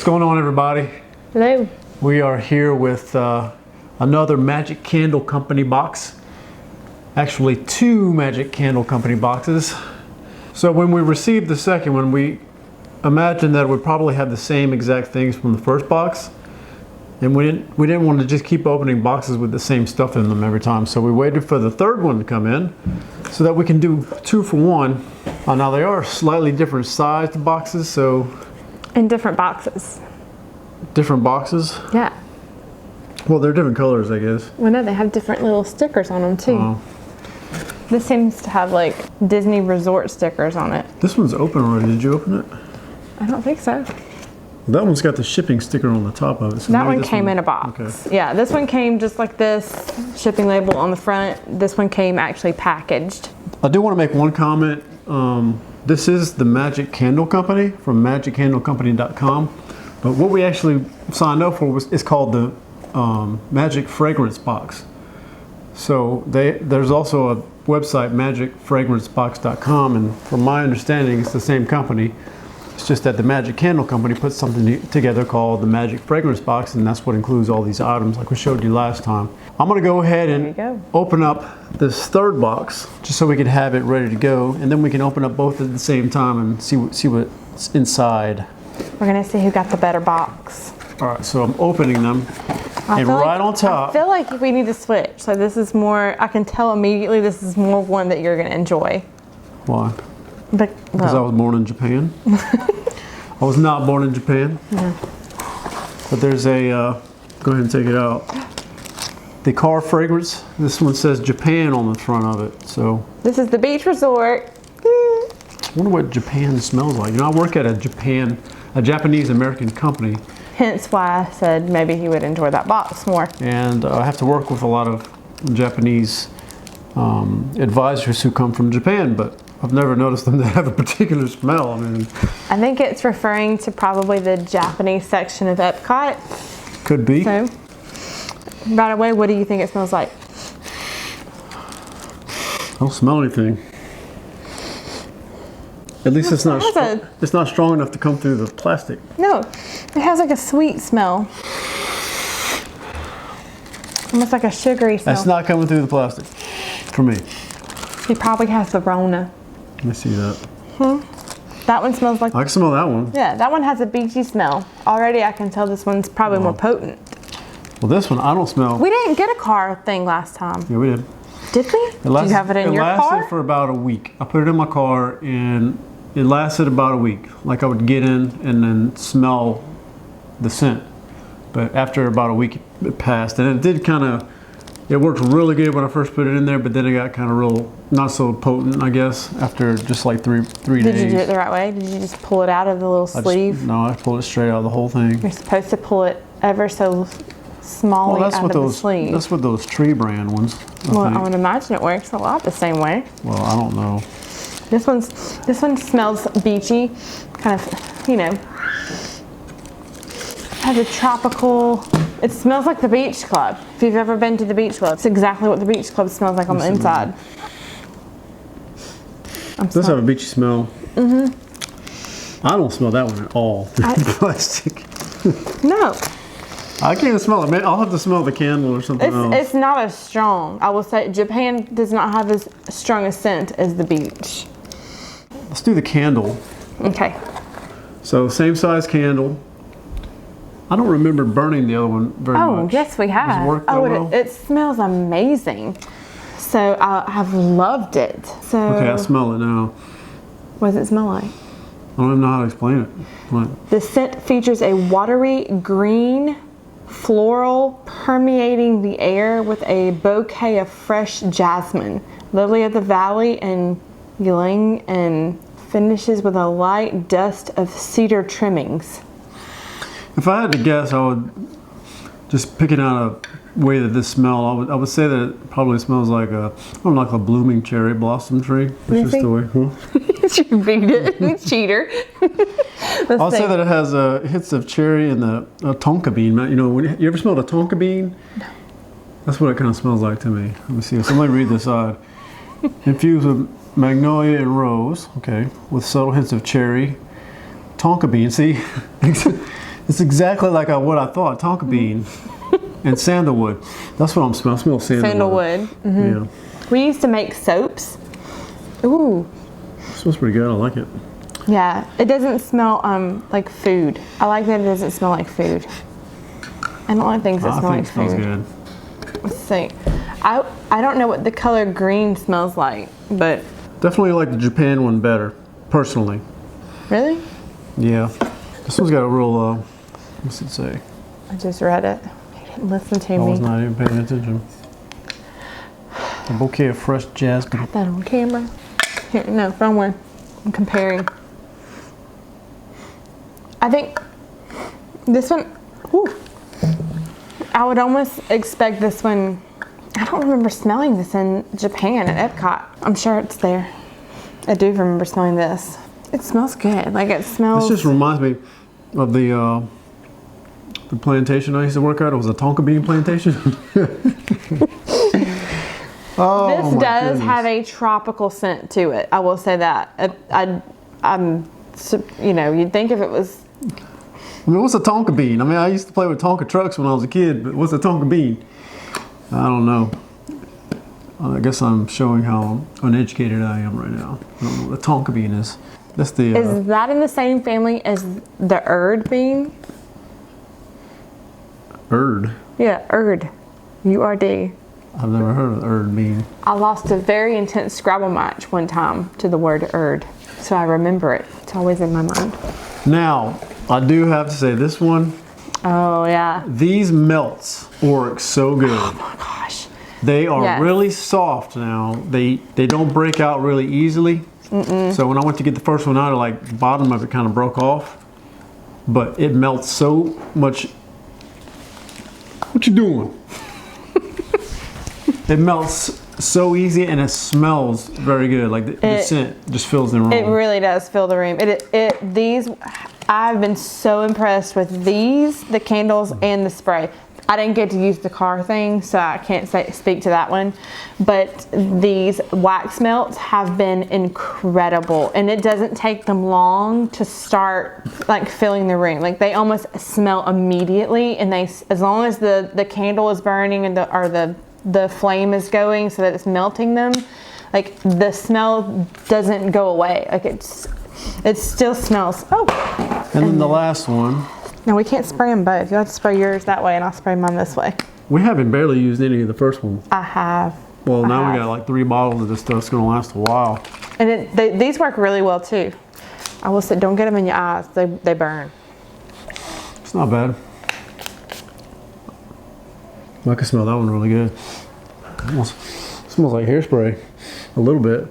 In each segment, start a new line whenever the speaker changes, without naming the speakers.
going on, everybody?
Hello.
We are here with another Magic Candle Company box. Actually, two Magic Candle Company boxes. So when we received the second one, we imagined that it would probably have the same exact things from the first box. And we didn't want to just keep opening boxes with the same stuff in them every time. So we waited for the third one to come in so that we can do 2 for 1. Now they are slightly different sized boxes, so...
In different boxes.
Different boxes?
Yeah.
Well, they're different colors, I guess.
Well, no, they have different little stickers on them too.
Oh.
This seems to have like Disney resort stickers on it.
This one's open already. Did you open it?
I don't think so.
That one's got the shipping sticker on the top of it. So
that one came in a box.
Okay.
Yeah, this one came just like this, shipping label on the front. This one came actually packaged.
I do want to make one comment. This is the Magic Candle Company from magiccandlecompany.com. But what we actually signed up for is called the Magic Fragrance Box. So there's also a website, magicfragrancebox.com, and from my understanding, it's the same company. It's just that the Magic Candle Company put something together called the Magic Fragrance Box, and that's what includes all these items like we showed you last time. I'm going to go ahead and open up this third box just so we can have it ready to go, and then we can open up both at the same time and see what's inside.
We're going to see who got the better box.
All right, so I'm opening them, and right on top...
I feel like we need to switch. So this is more, I can tell immediately this is more one that you're going to enjoy.
Why?
Because
I was born in Japan. I was not born in Japan.
Yeah.
But there's a, go ahead and take it out. The car fragrance. This one says Japan on the front of it. So
this is the beach resort.
I wonder what Japan smells like. You know, I work at a Japanese American company.
Hence why I said maybe he would enjoy that box more.
And I have to work with a lot of Japanese advisors who come from Japan, but I've never noticed them to have a particular smell. I mean,
I think it's referring to probably the Japanese section of Epcot.
Could be.
So, right away, what do you think it smells like?
I don't smell anything. At least it's not strong enough to come through the plastic.
No, it has like a sweet smell. Almost like a sugary smell.
That's not coming through the plastic for me.
He probably has the Rona.
Let me see that.
That one smells like...
I can smell that one.
Yeah, that one has a beachy smell. Already I can tell this one's probably more potent.
Well, this one I don't smell.
We didn't get a car thing last time.
Yeah, we did.
Did we? Do you have it in your car?
It lasted for about a week. I put it in my car and it lasted about a week. Like I would get in and then smell the scent. But after about a week it passed, and it did kind of... It worked really good when I first put it in there, but then it got kind of real, not so potent, I guess, after just like three days.
Did you do it the right way? Did you just pull it out of the little sleeve?
No, I pulled it straight out of the whole thing.
You're supposed to pull it ever so smallly out of the sleeve.
That's what those Tree brand ones,
I would imagine it works a lot the same way.
Well, I don't know.
This one smells beachy, kind of, you know, has a tropical... It smells like the Beach Club. If you've ever been to the Beach Club, it's exactly what the Beach Club smells like on the inside.
It does have a beachy smell. I don't smell that one at all. Plastic.
No.
I can't even smell it. Man, I'll have to smell the candle or something else.
It's not as strong. I will say Japan does not have as strong a scent as the beach.
Let's do the candle.
Okay.
So same size candle. I don't remember burning the other one very much.
Oh, yes, we have.
Does it work that well?
It smells amazing. So I have loved it. So
okay, I smell it now.
What does it smell like?
I don't even know how to explain it. What?
The scent features a watery green floral permeating the air with a bouquet of fresh jasmine, lily of the valley, and ylang, and finishes with a light dust of cedar trimmings.
If I had to guess, I would just picking out a way that this smells. I would say that it probably smells like like a blooming cherry blossom tree. It's just the way.
You beat it, cheater.
I'll say that it has hits of cherry and the tonka bean. You know, you ever smelled a tonka bean? No. That's what it kind of smells like to me. Let me see. So let me read this side. Infused with magnolia and rose. Okay, with subtle hints of cherry, tonka bean. See. It's exactly like what I thought, tonka bean and sandalwood. That's what I'm smelling. I smell sandalwood.
Sandalwood.
Yeah.
We used to make soaps. Ooh.
It smells pretty good. I like it.
Yeah, it doesn't smell like food. I like that it doesn't smell like food. I don't like things that
I
smell
think
like
it smells
food.
good.
Let's see. I don't know what the color green smells like, but
Definitely like the Japan one better, personally.
really?
Yeah. This one's got a real, what's it say?
I just read it. You didn't listen to
I
me.
was not even paying attention. A bouquet of fresh jasmine.
Got that on camera. Here, no, wrong one. I'm comparing. I think this one, whew, I would almost expect this one. I don't remember smelling this in Japan at Epcot. I'm sure it's there. I do remember smelling this. It smells good. Like it smells.
This just reminds me of the plantation I used to work at. It was a tonka bean plantation. Oh,
This
my
does
goodness.
have a tropical scent to it. I will say that. I'm, you know, you'd think if it was.
I mean, what's a tonka bean? I mean, I used to play with Tonka trucks when I was a kid, but what's a tonka bean? I don't know. I guess I'm showing how uneducated I am right now. I don't know what a tonka bean is. That's the.
Is that in the same family as the Urd bean?
Urd.
Yeah, Urd. URD.
I've never heard of the Urd bean.
I lost a very intense Scrabble match one time to the word Urd, so I remember it. It's always in my mind.
Now, I do have to say this one.
Oh yeah.
These melts work so good.
Oh my gosh.
They are
Yes.
really soft now. They don't break out really easily. So when I went to get the first one out, like the bottom of it kind of broke off. But it melts so much. What you doing? It melts so easy and it smells very good. Like the scent just fills the room.
It really does fill the room. These, I've been so impressed with these, the candles and the spray. I didn't get to use the car thing, so I can't speak to that one. But these wax melts have been incredible, and it doesn't take them long to start like filling the room. Like they almost smell immediately, and they, as long as the candle is burning and the flame is going so that it's melting them, like the smell doesn't go away. Like it still smells. Oh.
And then the last one.
No, we can't spray them both. You'll have to spray yours that way and I'll spray mine this way.
We haven't barely used any of the first one.
I have.
Well,
I
now we
have.
got like 3 bottles of this stuff. It's gonna last a while.
And these work really well too. I will say, don't get them in your eyes. They burn.
It's not bad. I can smell that one really good. Almost smells like hairspray, a little bit.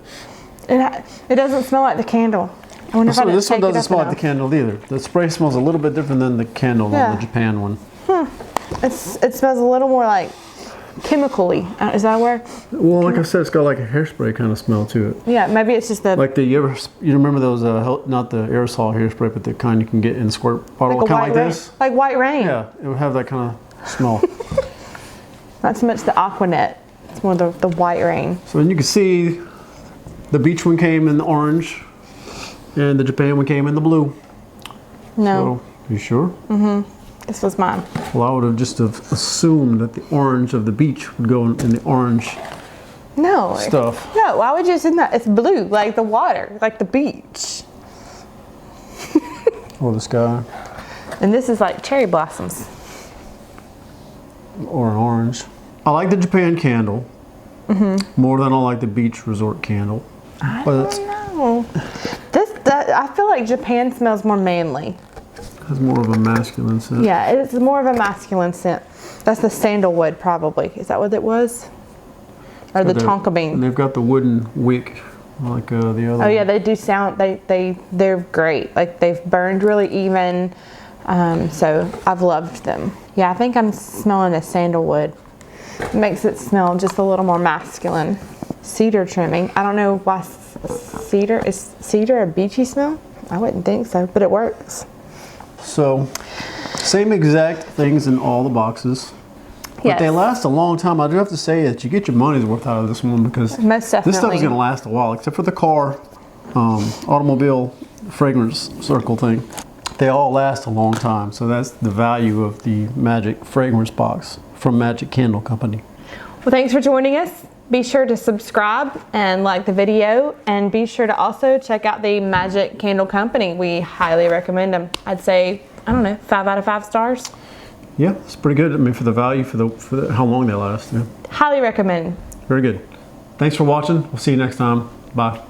It doesn't smell like the candle. I wonder if I didn't
This one
take it
doesn't
up
smell like the
enough.
candle either. The spray smells a little bit different than the candle
Yeah.
on the Japan one.
It smells a little more like chemically. Is that a word?
Well, like I said, it's got like a hairspray kind of smell to it.
Yeah, maybe it's just the
Like you remember those not the aerosol hairspray, but the kind you can get in squirt bottle,
like a
kind
white
of like
rain.
this.
Like white rain.
Yeah, it would have that kind of smell.
Not so much the Aquanet. It's more the white rain.
So then you can see the beach one came in the orange, and the Japan one came in the blue.
No,
So, you sure?
this was mine.
Well, I would have just have assumed that the orange of the beach would go in the orange
No.
stuff.
No, why would you assume that? It's blue, like the water, like the beach.
Or the sky.
And this is like cherry blossoms.
Or an orange. I like the Japan candle more than I like the beach resort candle.
I
But
don't know. I feel like Japan smells more manly.
it's more of a masculine scent.
Yeah, it's more of a masculine scent. That's the sandalwood, probably. Is that what it was? Or the tonka
And
bean?
they've got the wooden wick like the other.
Oh yeah, they do sound. They're great. Like they've burned really even. So I've loved them. Yeah, I think I'm smelling a sandalwood. It makes it smell just a little more masculine. Cedar trimming. I don't know why cedar is cedar a beachy smell? I wouldn't think so, but it works.
So, same exact things in all the boxes. But
Yes.
they last a long time. I do have to say that you get your money's worth out of this one because
Most
this stuff is
definitely.
going to last a while, except for the car automobile fragrance circle thing. they all last a long time. So that's the value of the Magic Fragrance Box from Magic Candle Company.
Well, thanks for joining us. Be sure to subscribe and like the video, and be sure to also check out the Magic Candle Company. We highly recommend them. I'd say, I don't know, 5 out of 5 stars.
Yeah, it's pretty good. I mean, for the value, for how long they last. Yeah.
Highly recommend.
Very good. Thanks for watching. We'll see you next time. Bye.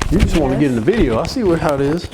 You just want to get in the video. I see how it is.